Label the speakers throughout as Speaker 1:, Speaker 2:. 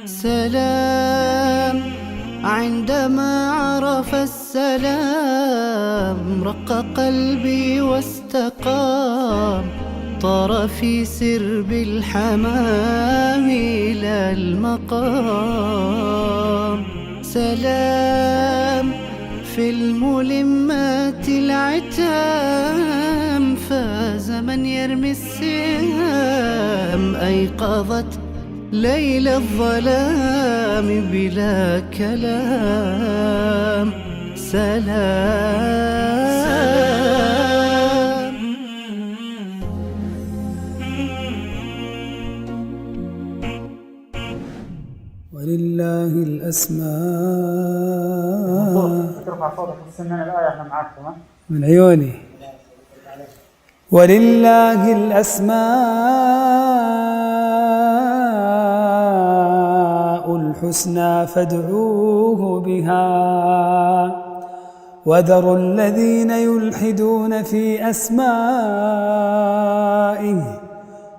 Speaker 1: سلام عندما عرف السلام رق قلبي واستقام، طار في سرب الحمام إلى المقام. سلام في الملمات العتام، فاز من يرمي السهام، أيقظت ليل الظلام بلا كلام. سلام.
Speaker 2: ولله الأسماء.
Speaker 3: ترفع صوتك السنة الآية احنا معاك تمام؟
Speaker 2: من عيوني. ولله الأسماء الحسنى فادعوه بها، وذروا الذين يلحدون في أسمائه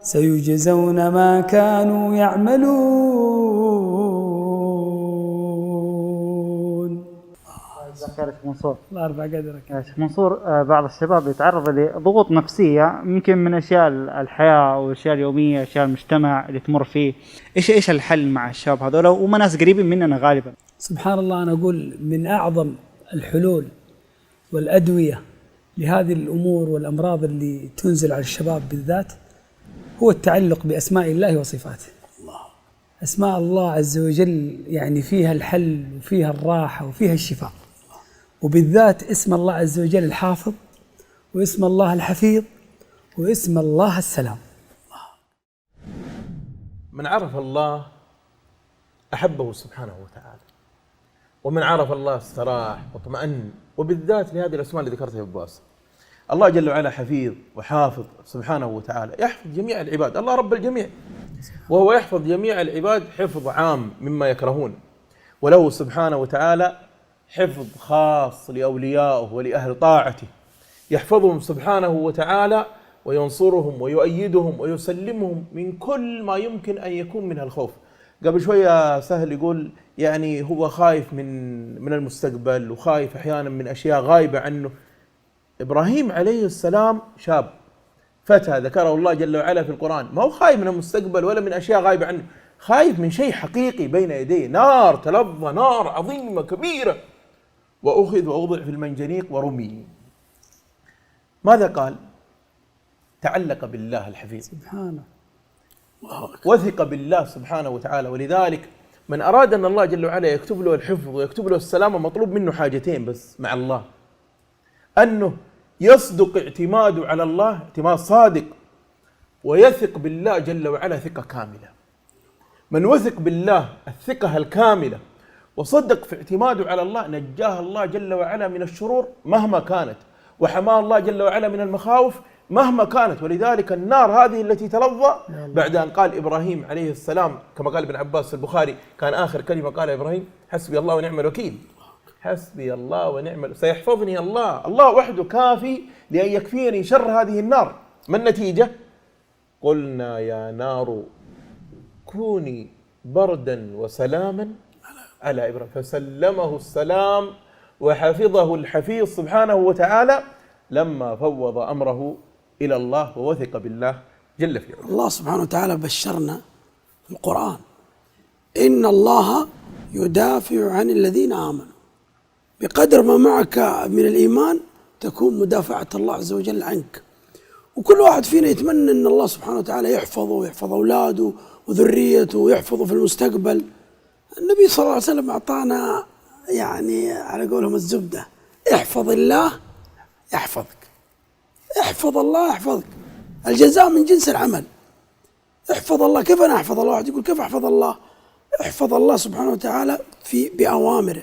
Speaker 2: سيجزون ما كانوا يعملون.
Speaker 3: شيخ منصور،
Speaker 2: الله يرفع قدرك.
Speaker 3: شيخ منصور، بعض الشباب يتعرض لضغوط نفسية يمكن من أشياء الحياة والأشياء اليومية، أشياء المجتمع اللي تمر فيه. إيش الحل مع الشباب هذول وما ناس قريبين مننا غالبا؟
Speaker 2: سبحان الله، أنا أقول من أعظم الحلول والأدوية لهذه الأمور والأمراض اللي تنزل على الشباب بالذات هو التعلق بأسماء الله وصفاته. أسماء الله عز وجل يعني فيها الحل وفيها الراحة وفيها الشفاء، وبالذات اسم الله عز وجل الحافظ، واسم الله الحفيظ، واسم الله السلام.
Speaker 4: من عرف الله أحبه سبحانه وتعالى، ومن عرف الله استراح واطمأن، وبالذات لهذه الأسماء اللي ذكرتها يا أبو باسل. الله جل وعلا حفيظ وحافظ سبحانه وتعالى، يحفظ جميع العباد، الله رب الجميع، وهو يحفظ جميع العباد حفظ عام مما يكرهون، وله سبحانه وتعالى حفظ خاص لأوليائه ولأهل طاعته، يحفظهم سبحانه وتعالى وينصرهم ويؤيدهم ويسلمهم من كل ما يمكن أن يكون منها الخوف. قبل شوية سهل يقول يعني هو خايف من المستقبل، وخايف أحيانا من أشياء غايبة عنه. إبراهيم عليه السلام شاب فتى ذكره الله جل وعلا في القرآن، ما هو خايف من المستقبل ولا من أشياء غايبة عنه، خايف من شيء حقيقي بين يديه، نار تلظى، نار عظيمة كبيرة، وأخذ ووضع في المنجنيق ورمي. ماذا قال؟ تعلق بالله الحفيظ
Speaker 2: سبحانه،
Speaker 4: وثق بالله سبحانه وتعالى. ولذلك من أراد أن الله جل وعلا يكتب له الحفظ ويكتب له السلامة مطلوب منه حاجتين بس مع الله: أنه يصدق اعتماده على الله اعتماد صادق، ويثق بالله جل وعلا ثقة كاملة. من وثق بالله الثقة الكاملة وصدق في اعتماده على الله نجاه الله جل وعلا من الشرور مهما كانت، وحماه الله جل وعلا من المخاوف مهما كانت. ولذلك النار هذه التي تلظى بعد أن قال إبراهيم عليه السلام كما قال ابن عباس في البخاري، كان آخر كلمة قال إبراهيم: حسبي الله ونعم الوكيل. حسبي الله ونعم، سيحفظني الله، الله وحده كافي لأن يكفيني شر هذه النار. ما النتيجة؟ قلنا يا نار كوني بردا وسلاما على إبراهيم، فسلمه السلام وحفظه الحفيظ سبحانه وتعالى لما فوض أمره إلى الله ووثق بالله جل في علاه.
Speaker 5: الله سبحانه وتعالى بشرنا في القرآن: إن الله يدافع عن الذين آمنوا. بقدر ما معك من الإيمان تكون مدافعة الله عز وجل عنك. وكل واحد فينا يتمنى أن الله سبحانه وتعالى يحفظه ويحفظ أولاده وذريته ويحفظه في المستقبل. النبي صلى الله عليه وسلم أعطانا يعني على قولهم الزبدة: احفظ الله يحفظك، احفظ الله يحفظك، الجزاء من جنس العمل. احفظ الله. كيف أنا أحفظ الله؟ واحد يقول كيف أحفظ الله؟ احفظ الله سبحانه وتعالى بأوامره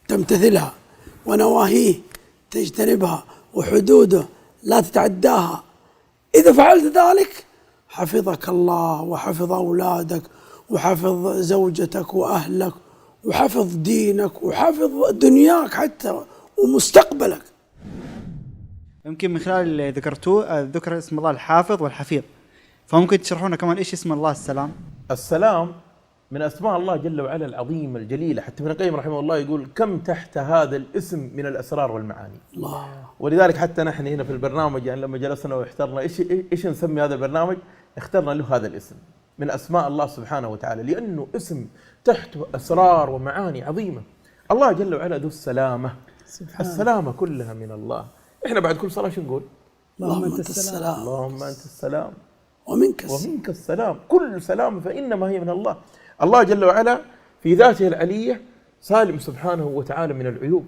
Speaker 5: تمتثلها، ونواهيه تجتنبها، وحدوده لا تتعداها. إذا فعلت ذلك حفظك الله وحفظ أولادك وحفظ زوجتك وأهلك وحفظ دينك وحفظ دنياك حتى ومستقبلك.
Speaker 3: يمكن من خلال اللي ذكرتوه ذكر اسم الله الحافظ والحفيظ، فممكن تشرحونا كمان إيش اسم الله السلام؟
Speaker 4: السلام من أسماء الله جل وعلا العظيمة الجليلة. حتى ابن القيم رحمه الله يقول كم تحت هذا الاسم من الأسرار والمعاني.
Speaker 5: الله.
Speaker 4: ولذلك حتى نحن هنا في البرنامج يعني لما جلسنا واخترنا إيش نسمي هذا البرنامج، اخترنا له هذا الاسم من أسماء الله سبحانه وتعالى، لأنه اسم تحته أسرار ومعاني عظيمة. الله جل وعلا ذو السلامة، السلامة كلها من الله. إحنا بعد كل صلاة شو نقول؟
Speaker 5: اللهم أنت السلام
Speaker 4: اللهم أنت السلام
Speaker 5: ومنك
Speaker 4: السلام. كل سلام فإنما هي من الله. الله جل وعلا في ذاته العلية سالم سبحانه وتعالى من العيوب،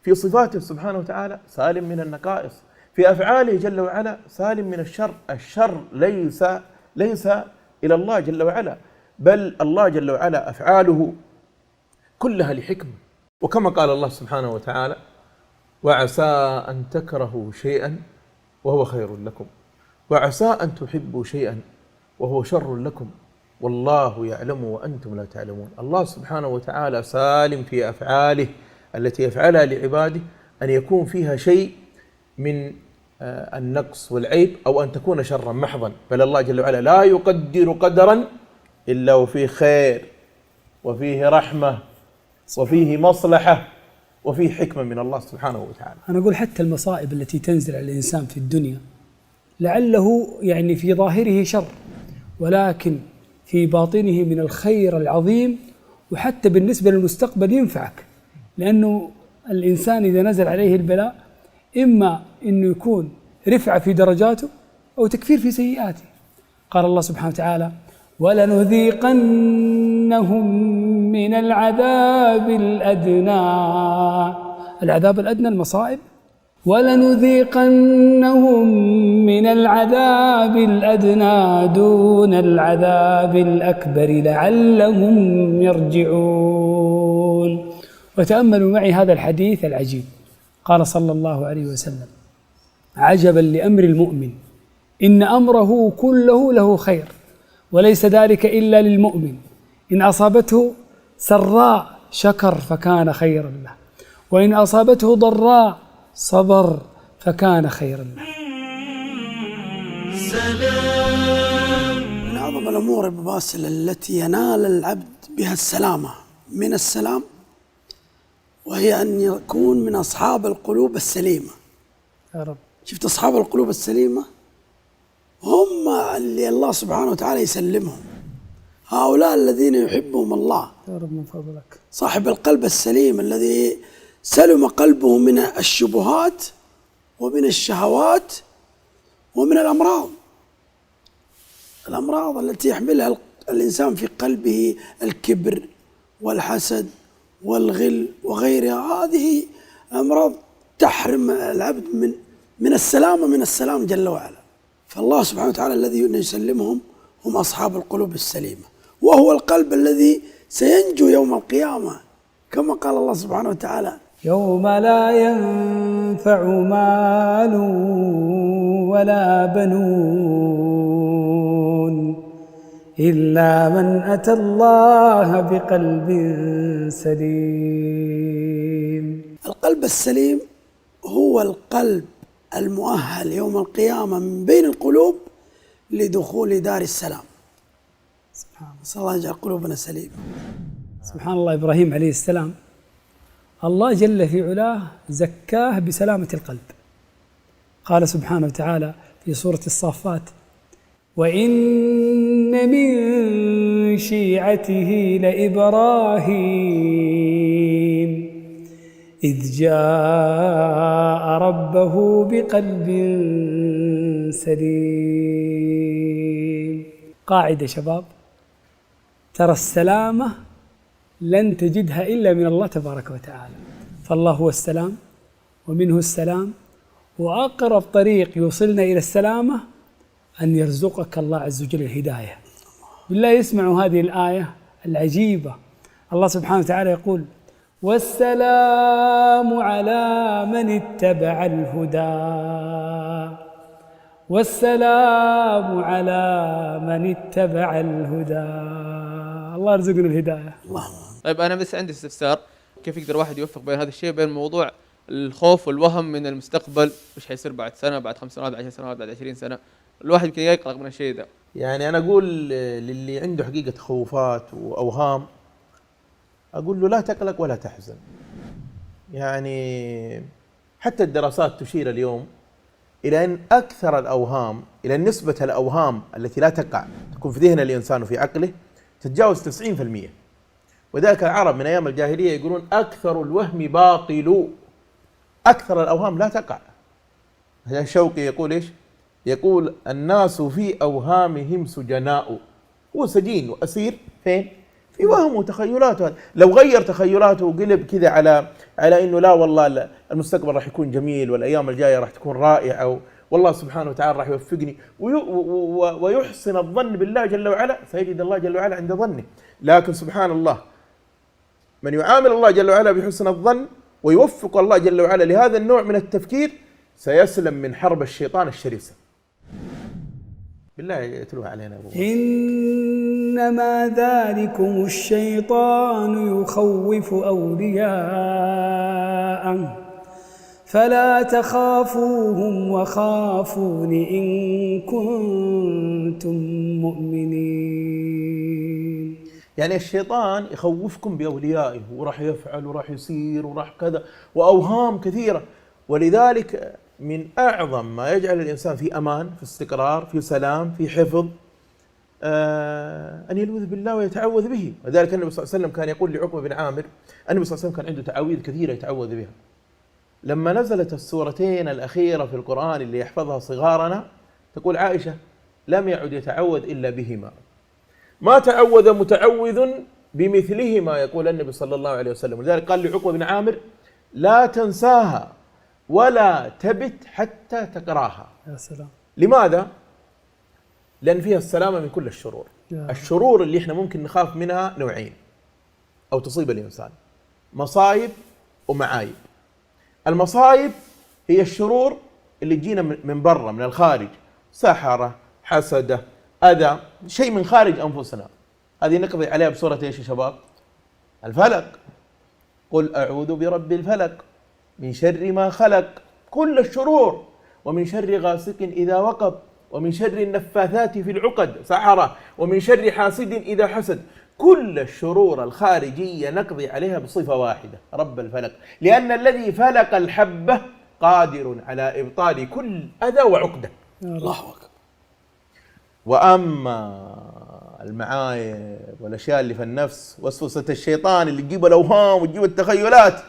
Speaker 4: في صفاته سبحانه وتعالى سالم من النقائص، في أفعاله جل وعلا سالم من الشر. الشر ليس إلى الله جل وعلا، بل الله جل وعلا أفعاله كلها لحكمة. وكما قال الله سبحانه وتعالى وعسى أن تكرهوا شيئا وهو خير لكم وعسى أن تحبوا شيئا وهو شر لكم والله يعلم وأنتم لا تعلمون. الله سبحانه وتعالى سالم في أفعاله التي يفعلها لعباده أن يكون فيها شيء من النقص والعيب أو أن تكون شرا محضا، بل الله جل وعلا لا يقدر قدرا إلا وفيه خير وفيه رحمة وفيه مصلحة وفيه حكمة من الله سبحانه وتعالى.
Speaker 2: أنا أقول حتى المصائب التي تنزل على الإنسان في الدنيا لعله يعني في ظاهره شر، ولكن في باطنه من الخير العظيم، وحتى بالنسبة للمستقبل ينفعك، لأنه الإنسان إذا نزل عليه البلاء إما أنه يكون رفعة في درجاته أو تكفير في سيئاته. قال الله سبحانه وتعالى ولنذيقنهم من العذاب الأدنى. العذاب الأدنى المصائب. ولنذيقنهم من العذاب الأدنى دون العذاب الأكبر لعلهم يرجعون. وتأملوا معي هذا الحديث العجيب. قال صلى الله عليه وسلم عجبا لأمر المؤمن إن أمره كله له خير وليس ذلك إلا للمؤمن، إن أصابته سراء شكر فكان خيرا له، وإن أصابته ضراء صبر فكان خيرا له.
Speaker 5: من أعظم الأمور أبو باسل التي ينال العبد بها السلامة من السلام، وهي أن يكون من أصحاب القلوب السليمة.
Speaker 2: يا رب.
Speaker 5: شفت أصحاب القلوب السليمة هم اللي الله سبحانه وتعالى يسلمهم، هؤلاء الذين يحبهم الله.
Speaker 2: يا رب من فضلك.
Speaker 5: صاحب القلب السليم الذي سلم قلبه من الشبهات ومن الشهوات ومن الأمراض التي يحملها الإنسان في قلبه، الكبر والحسد والغل وغيرها. هذه أمراض تحرم العبد من السلام جل وعلا. فالله سبحانه وتعالى الذي يسلمهم هم أصحاب القلوب السليمة، وهو القلب الذي سينجو يوم القيامة كما قال الله سبحانه وتعالى
Speaker 2: يوم لا ينفع مال ولا بنون إلا من أتى الله بقلب سليم.
Speaker 5: القلب السليم هو القلب المؤهل يوم القيامة من بين القلوب لدخول دار السلام. سبحان الله، صلى الله يجعل قلوبنا سليمة.
Speaker 2: سبحان الله. إبراهيم عليه السلام الله جل في علاه زكاه بسلامة القلب. قال سبحانه وتعالى في سورة الصافات وإن من شيعته لإبراهيم إذ جاء ربه بقلب سليم. قاعدة شباب، ترى السلامة لن تجدها إلا من الله تبارك وتعالى، فالله هو السلام ومنه السلام، وأقرب طريق يوصلنا إلى السلامة أن يرزقك الله عز وجل الهداية. بالله يسمعوا هذه الآية العجيبة. الله سبحانه وتعالى يقول والسلام على من اتبع الهدى، والسلام على من اتبع الهدى. الله يرزقنا الهداية.
Speaker 6: طيب أنا بس عندي استفسار، كيف يقدر واحد يوفق بين هذا الشيء وبين موضوع الخوف والوهم من المستقبل، وش حيصير بعد سنة، بعد 5 سنوات، بعد 10 سنوات، بعد 20 سنة. الواحد يمكن يقلق من الشيء ده.
Speaker 4: يعني أنا أقول للي عنده حقيقة تخوفات وأوهام، أقول له لا تقلق ولا تحزن. يعني حتى الدراسات تشير اليوم إلى أن أكثر الأوهام، إلى نسبة الأوهام التي لا تقع تكون في ذهن الإنسان وفي عقله تتجاوز 90%. وذلك العرب من أيام الجاهلية يقولون أكثر الوهم باطل، أكثر الأوهام لا تقع. هذا الشوقي يقول إيش؟ يقول الناس في أوهامهم سجناء. هو سجين وأسير فين؟ في وهم وتخيلاته. لو غير تخيلاته وقلب كذا على إنه لا والله المستقبل راح يكون جميل والأيام الجاية راح تكون رائعة والله سبحانه وتعالى راح يوفقني ويحسن الظن بالله جل وعلا، سيجد الله جل وعلا عند ظنه. لكن سبحان الله، من يعامل الله جل وعلا بحسن الظن ويوفق الله جل وعلا لهذا النوع من التفكير سيسلم من حرب الشيطان الشرسة. بالله يتلوها علينا أبو
Speaker 2: إنما ذلكم الشيطان يخوف أولياءه فلا تخافوهم وخافون إن كنتم مؤمنين.
Speaker 4: يعني الشيطان يخوفكم بأوليائه وراح يفعل وراح يصير وراح كذا وأوهام كثيرة. ولذلك من أعظم ما يجعل الإنسان في أمان، في استقرار، في سلام، في حفظ، أن يلوذ بالله ويتعوذ به. وذلك النبي صلى الله عليه وسلم كان يقول لعقبة بن عامر، النبي صلى الله عليه وسلم كان عنده تعاويذ كثيرة يتعوذ بها. لما نزلت السورتين الأخيرة في القرآن اللي يحفظها صغارنا، تقول عائشة لم يعد يتعوذ إلا بهما، ما تعوذ متعوذ بمثلهما، يقول النبي صلى الله عليه وسلم. ولذلك قال لعقبة بن عامر لا تنساها ولا تبت حتى تقراها.
Speaker 2: يا سلام.
Speaker 4: لماذا؟ لأن فيها السلامة من كل الشرور. الشرور اللي احنا ممكن نخاف منها نوعين أو تصيب الإنسان، مصايب ومعايب. المصايب هي الشرور اللي تجينا من برا، من الخارج، سحرة، حسدة، أذى، شيء من خارج أنفسنا. هذه نقضي عليها بسورة إيش يا شباب؟ الفلق. قل أعوذ برب الفلق من شر ما خلق. كل الشرور. ومن شر غاسق إذا وقب ومن شر النفاثات في العقد، سحرة، ومن شر حاسد إذا حسد. كل الشرور الخارجية نقضي عليها بصفة واحدة، رب الفلق، لأن الذي فلق الحبة قادر على إبطال كل أذى وعقدة.
Speaker 5: الله أكبر.
Speaker 4: وأما المعايب والأشياء اللي في النفس، وسوسة الشيطان اللي تجيب الأوهام وتجيب التخيلات،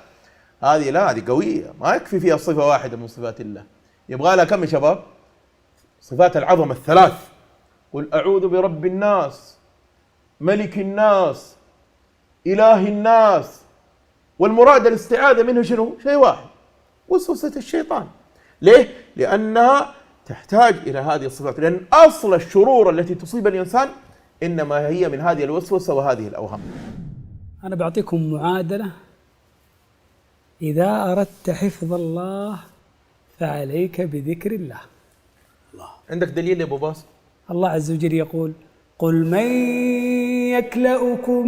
Speaker 4: هذه لا، هذه قوية، ما يكفي فيها صفة واحدة من صفات الله، يبغى لها كم يا شباب؟ صفات العظمة الثلاث. قل أعوذ برب الناس، ملك الناس، إله الناس. والمراد الاستعاذة منه شنو؟ شيء واحد، وسوسة الشيطان. ليه؟ لأنها تحتاج إلى هذه الصفات، لأن أصل الشرور التي تصيب الإنسان إنما هي من هذه الوسوسة وهذه الأوهام.
Speaker 2: أنا بعطيكم معادلة، إذا أردت حفظ الله فعليك بذكر الله.
Speaker 4: عندك دليل يا أبو باس؟
Speaker 2: الله عز وجل يقول قل من يكلؤكم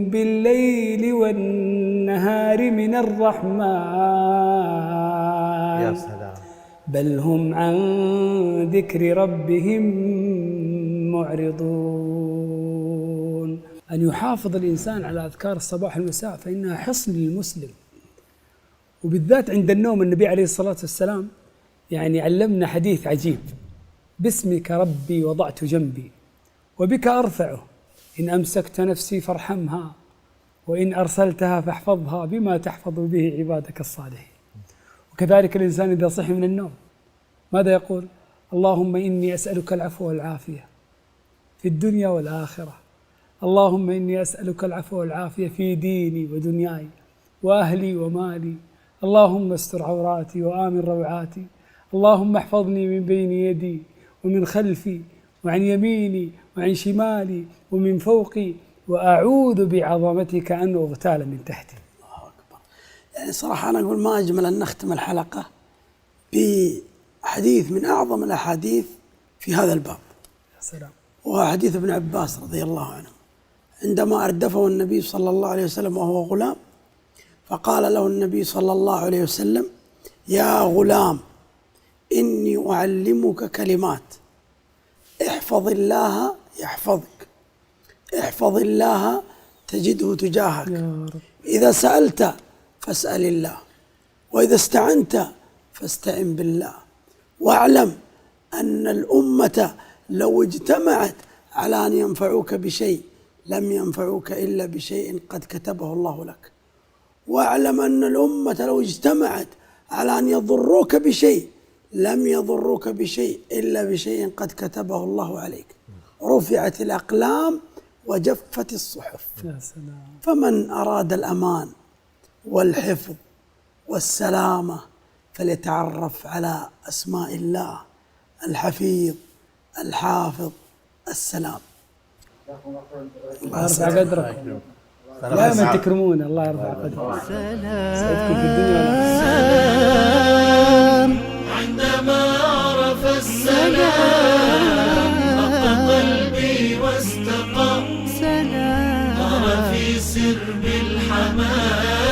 Speaker 2: بالليل والنهار من الرحمن
Speaker 4: يا سلام،
Speaker 2: بل هم عن ذكر ربهم معرضون. أن يحافظ الإنسان على أذكار الصباح والمساء فإنها حصن للمسلم، وبالذات عند النوم. النبي عليه الصلاة والسلام يعني علمنا حديث عجيب: باسمك ربي وضعت جنبي وبك أرفعه، إن أمسكت نفسي فارحمها وإن أرسلتها فاحفظها بما تحفظ به عبادك الصالحين. وكذلك الإنسان إذا صحي من النوم ماذا يقول؟ اللهم إني أسألك العفو والعافية في الدنيا والآخرة، اللهم إني أسألك العفو والعافية في ديني ودنياي وأهلي ومالي، اللهم استر عوراتي وآمن روعاتي، اللهم احفظني من بين يدي ومن خلفي وعن يميني وعن شمالي ومن فوقي، وأعوذ بعظمتك أن أغتال من تحتي.
Speaker 5: الله أكبر. يعني صراحة أنا أقول ما أجمل أن نختم الحلقة بحديث من أعظم الأحاديث في هذا الباب.
Speaker 2: يا سلام.
Speaker 5: وهو حديث ابن عباس رضي الله عنه عندما أردفه النبي صلى الله عليه وسلم وهو غلام، فقال له النبي صلى الله عليه وسلم: يا غلام، إني أعلمك كلمات، احفظ الله يحفظك، احفظ الله تجده تجاهك، إذا سألت فاسأل الله، وإذا استعنت فاستعن بالله، واعلم أن الأمة لو اجتمعت على أن ينفعوك بشيء لم ينفعوك إلا بشيء قد كتبه الله لك، واعلم أن الأمة لو اجتمعت على أن يضروك بشيء لم يضروك بشيء إلا بشيء قد كتبه الله عليك. رفعت الأقلام وجفت الصحف. فمن أراد الأمان والحفظ والسلامة فليتعرف على أسماء الله: الحفيظ، الحافظ، السلام.
Speaker 2: الله يرفع قدركم، دائما تكرمون. الله يرفع قدركم، سعدكم في الدنيا
Speaker 1: سلام
Speaker 7: عندما عرف السلام نبض قلبي واستقام،
Speaker 1: سلام
Speaker 7: طار في سرب الحمام